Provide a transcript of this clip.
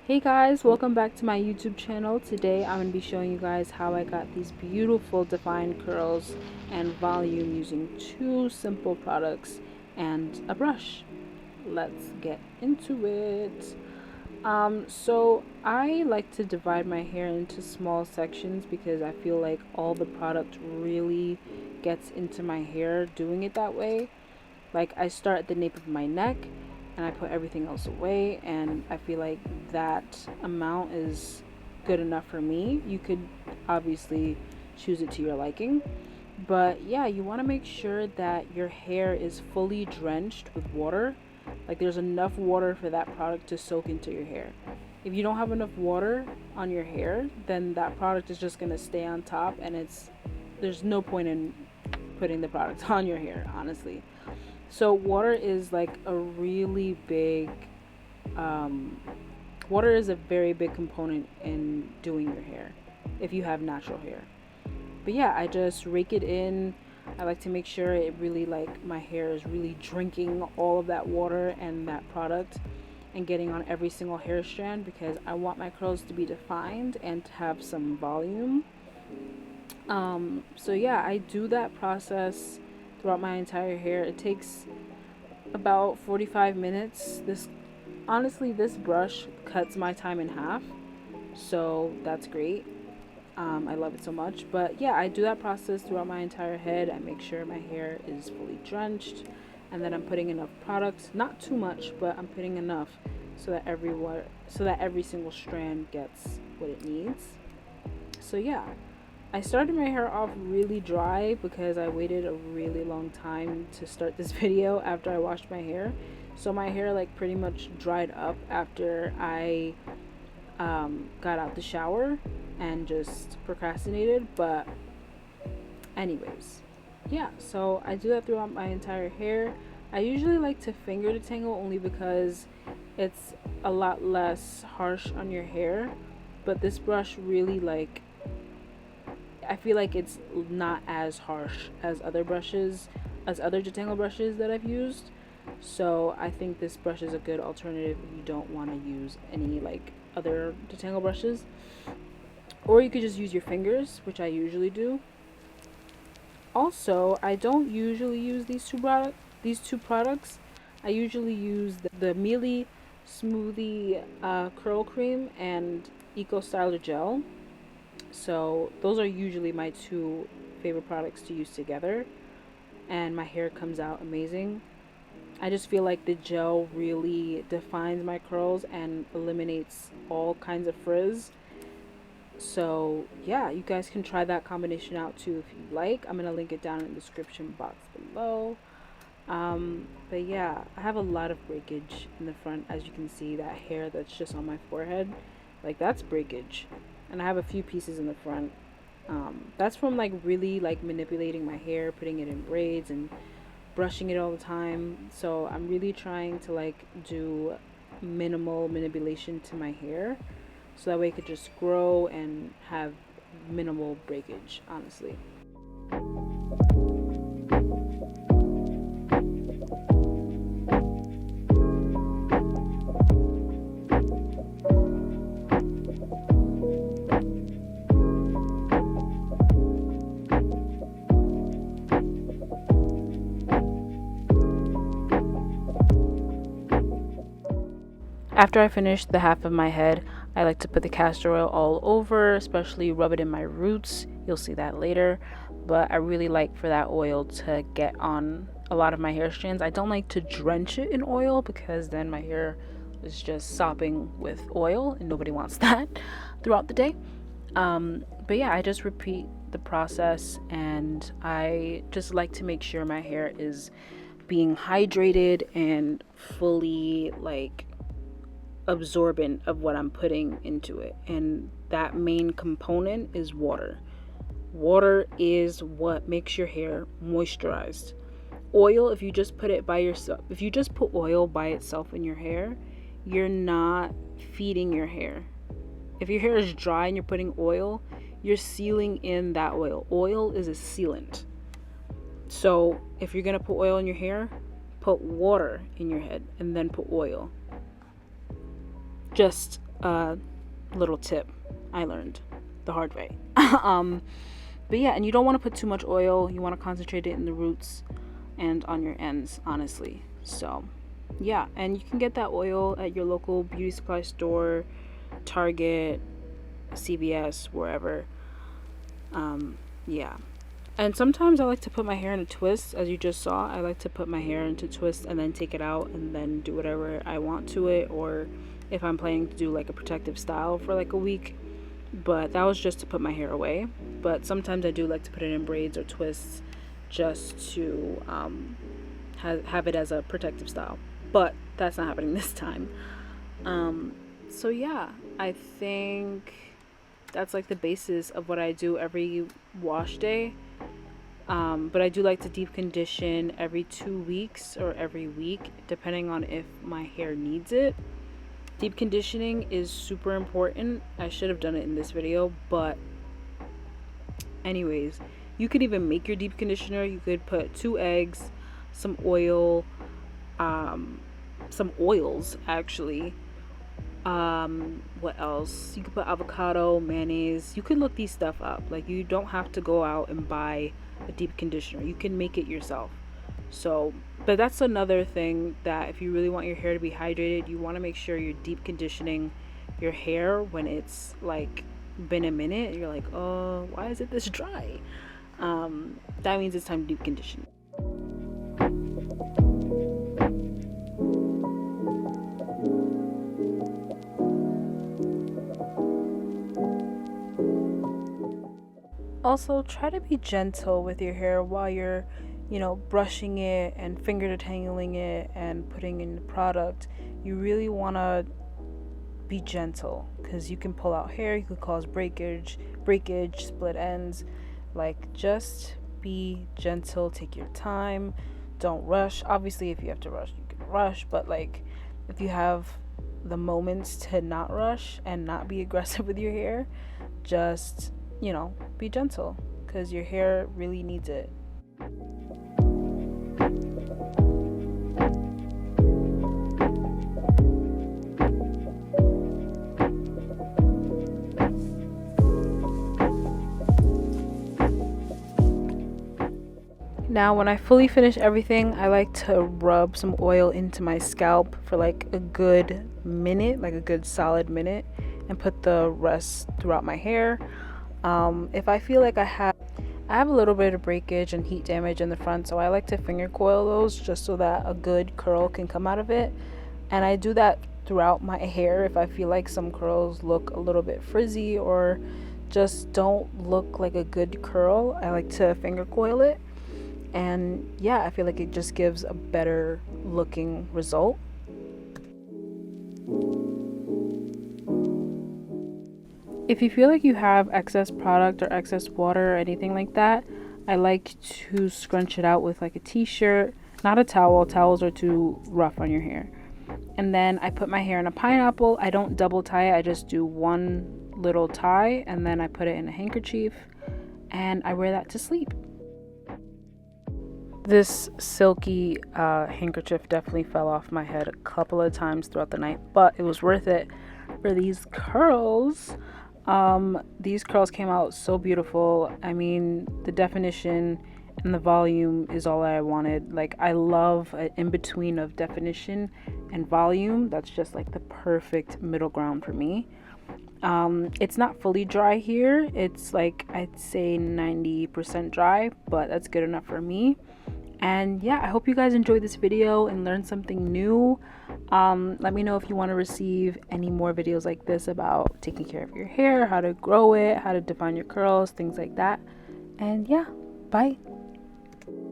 Hey guys, welcome back to my YouTube channel. Today I'm going to be showing you guys how I got these beautiful defined curls and volume using two simple products and a brush. Let's get into it. So I like to divide my hair into small sections because I feel like all the product really gets into my hair doing it that way. Like I start at the nape of my neck and I put everything else away, and I feel like that amount is good enough for me. You could obviously choose it to your liking, but yeah, you want to make sure that your hair is fully drenched with water. Like there's enough water for that product to soak into your hair. If you don't have enough water on your hair, then that product is just going to stay on top, and there's no point in putting the product on your hair, honestly. So water is like a really big um, water is a very big component in doing your hair if you have natural hair. But yeah, I just rake it in. I like to make sure it really, like, my hair is really drinking all of that water and that product and getting on every single hair strand, because I want my curls to be defined and to have some volume. So yeah, I do that process throughout my entire hair. It takes about 45 minutes. This brush cuts my time in half, so that's great. I love it so much. But yeah, I do that process throughout my entire head. I make sure my hair is fully drenched, and then I'm putting enough product, not too much, but I'm putting enough so that every single strand gets what it needs. So yeah, I started my hair off really dry because I waited a really long time to start this video after I washed my hair. So my hair like pretty much dried up after I got out the shower and just procrastinated. But anyways, yeah, so I do that throughout my entire hair. I usually like to finger detangle only because it's a lot less harsh on your hair. But this brush really, like, I feel like it's not as harsh as other detangle brushes that I've used. So I think this brush is a good alternative if you don't want to use any like other detangle brushes. Or you could just use your fingers, which I usually do. Also, I don't usually use these two products. I usually use the Mealy Smoothie Curl Cream and Eco Styler Gel. So those are usually my two favorite products to use together, and my hair comes out amazing. I just feel like the gel really defines my curls and eliminates all kinds of frizz. So yeah, you guys can try that combination out too if you like. I'm gonna link it down in the description box below. But yeah, I have a lot of breakage in the front, as you can see. That hair that's just on my forehead, like, that's breakage. And I have a few pieces in the front. That's from like really like manipulating my hair, putting it in braids and brushing it all the time. So I'm really trying to like do minimal manipulation to my hair, so that way it could just grow and have minimal breakage, honestly. After I finish the half of my head, I like to put the castor oil all over, especially rub it in my roots. You'll see that later. But I really like for that oil to get on a lot of my hair strands. I don't like to drench it in oil because then my hair is just sopping with oil, and nobody wants that throughout the day. But yeah, I just repeat the process, and I just like to make sure my hair is being hydrated and fully like absorbent of what I'm putting into it. And that main component is water. Water is what makes your hair moisturized. Oil, if you just put it by yourself, if you just put oil by itself in your hair, you're not feeding your hair. If your hair is dry and you're putting oil, you're sealing in that oil. Oil is a sealant. So if you're gonna put oil in your hair, put water in your head and then put oil. Just Little tip I learned the hard way. But yeah, and you don't want to put too much oil. You want to concentrate it in the roots and on your ends, honestly. So yeah, and you can get that oil at your local beauty supply store, Target, CVS, wherever. Yeah. And sometimes I like to put my hair in a twist, as you just saw. I like to put my hair into twist and then take it out and then do whatever I want to it, or if I'm planning to do like a protective style for like a week. But that was just to put my hair away. But sometimes I do like to put it in braids or twists just to have it as a protective style. But that's not happening this time. So yeah, I think that's like the basis of what I do every wash day. But I do like to deep condition every 2 weeks or every week, depending on if my hair needs it. Deep conditioning is super important. I should have done it in this video, but anyways, you could even make your deep conditioner. You could put 2 eggs, some oil, some oils actually. What else? You could put avocado, mayonnaise. You could look these stuff up. Like, you don't have to go out and buy a deep conditioner. You can make it yourself. So, but that's another thing, that if you really want your hair to be hydrated, you want to make sure you're deep conditioning your hair when it's like been a minute. You're like, oh, why is it this dry? That means it's time to deep condition. Also, try to be gentle with your hair while you're, brushing it and finger detangling it and putting in the product. You really want to be gentle, because you can pull out hair, you could cause breakage, split ends. Like, just be gentle, take your time, don't rush. Obviously, if you have to rush, you can rush, but like, if you have the moments to not rush and not be aggressive with your hair, just be gentle, because your hair really needs it. Now, when I fully finish everything, I like to rub some oil into my scalp for like a good minute, like a good solid minute, and put the rest throughout my hair. If I feel like I have a little bit of breakage and heat damage in the front, so I like to finger coil those just so that a good curl can come out of it. And I do that throughout my hair if I feel like some curls look a little bit frizzy or just don't look like a good curl. I like to finger coil it. And yeah, I feel like it just gives a better looking result. If you feel like you have excess product or excess water or anything like that, I like to scrunch it out with like a t-shirt, not a towel. Towels are too rough on your hair. And then I put my hair in a pineapple. I don't double tie it. I just do one little tie, and then I put it in a handkerchief, and I wear that to sleep. This silky handkerchief definitely fell off my head a couple of times throughout the night, but it was worth it for these curls. These curls came out so beautiful. I mean, the definition and the volume is all I wanted. Like, I love an in-between of definition and volume. That's just like the perfect middle ground for me. It's not fully dry here. It's like, I'd say 90% dry, but that's good enough for me. And yeah, I hope you guys enjoyed this video and learned something new. Let me know if you want to receive any more videos like this about taking care of your hair, how to grow it, how to define your curls, things like that. And yeah, bye.